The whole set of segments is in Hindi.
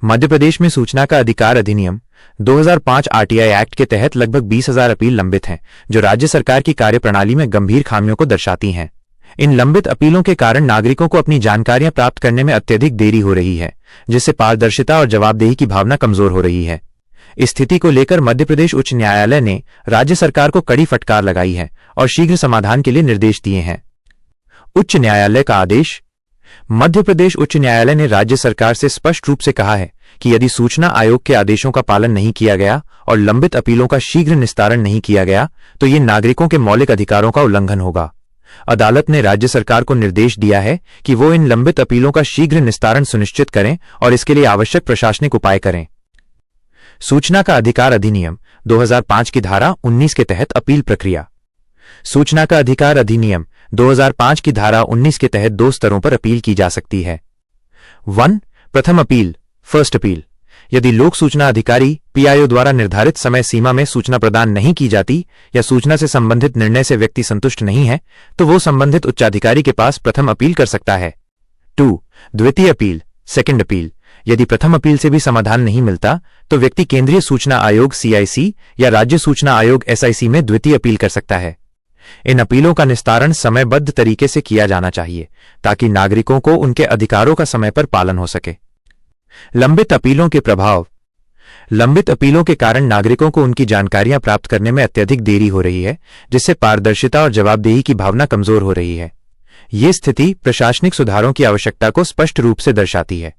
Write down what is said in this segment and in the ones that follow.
मध्य प्रदेश में सूचना का अधिकार अधिनियम 2005 आरटीआई एक्ट के तहत लगभग 20,000 अपील लंबित हैं, जो राज्य सरकार की कार्यप्रणाली में गंभीर खामियों को दर्शाती हैं। इन लंबित अपीलों के कारण नागरिकों को अपनी जानकारियां प्राप्त करने में अत्यधिक देरी हो रही है, जिससे पारदर्शिता और जवाबदेही की भावना कमजोर हो रही है। इस स्थिति को लेकर मध्य प्रदेश उच्च न्यायालय ने राज्य सरकार को कड़ी फटकार लगाई है और शीघ्र समाधान के लिए निर्देश दिए हैं। उच्च न्यायालय का आदेश। मध्य प्रदेश उच्च न्यायालय ने राज्य सरकार से स्पष्ट रूप से कहा है कि यदि सूचना आयोग के आदेशों का पालन नहीं किया गया और लंबित अपीलों का शीघ्र निस्तारण नहीं किया गया तो ये नागरिकों के मौलिक अधिकारों का उल्लंघन होगा। अदालत ने राज्य सरकार को निर्देश दिया है कि वो इन लंबित अपीलों का शीघ्र निस्तारण सुनिश्चित करें और इसके लिए आवश्यक प्रशासनिक उपाय करें। सूचना का अधिकार अधिनियम 2005 की धारा 19 के तहत अपील प्रक्रिया। सूचना का अधिकार अधिनियम 2005 की धारा 19 के तहत 2 स्तरों पर अपील की जा सकती है। 1. प्रथम अपील, फर्स्ट अपील। यदि लोक सूचना अधिकारी पीआईओ द्वारा निर्धारित समय सीमा में सूचना प्रदान नहीं की जाती या सूचना से संबंधित निर्णय से व्यक्ति संतुष्ट नहीं है तो वो संबंधित उच्चाधिकारी के पास प्रथम अपील कर सकता है। 2. द्वितीय अपील, सेकंड अपील। यदि प्रथम अपील से भी समाधान नहीं मिलता तो व्यक्ति केंद्रीय सूचना आयोग सीआईसी या राज्य सूचना आयोग एसआईसी में द्वितीय अपील कर सकता है। इन अपीलों का निस्तारण समयबद्ध तरीके से किया जाना चाहिए ताकि नागरिकों को उनके अधिकारों का समय पर पालन हो सके। लंबित अपीलों के प्रभाव। लंबित अपीलों के कारण नागरिकों को उनकी जानकारियां प्राप्त करने में अत्यधिक देरी हो रही है, जिससे पारदर्शिता और जवाबदेही की भावना कमजोर हो रही है। ये स्थिति प्रशासनिक सुधारों की आवश्यकता को स्पष्ट रूप से दर्शाती है।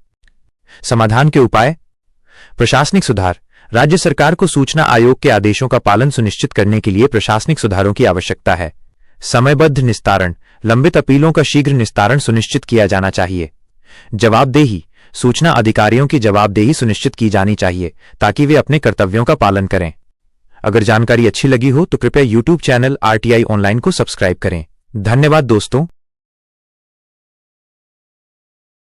समाधान के उपाय। प्रशासनिक सुधार। राज्य सरकार को सूचना आयोग के आदेशों का पालन सुनिश्चित करने के लिए प्रशासनिक सुधारों की आवश्यकता है। समयबद्ध निस्तारण। लंबित अपीलों का शीघ्र निस्तारण सुनिश्चित किया जाना चाहिए। जवाबदेही। सूचना अधिकारियों की जवाबदेही सुनिश्चित की जानी चाहिए ताकि वे अपने कर्तव्यों का पालन करें। अगर जानकारी अच्छी लगी हो तो कृपया YouTube चैनल RTI ऑनलाइन को सब्सक्राइब करें। धन्यवाद दोस्तों।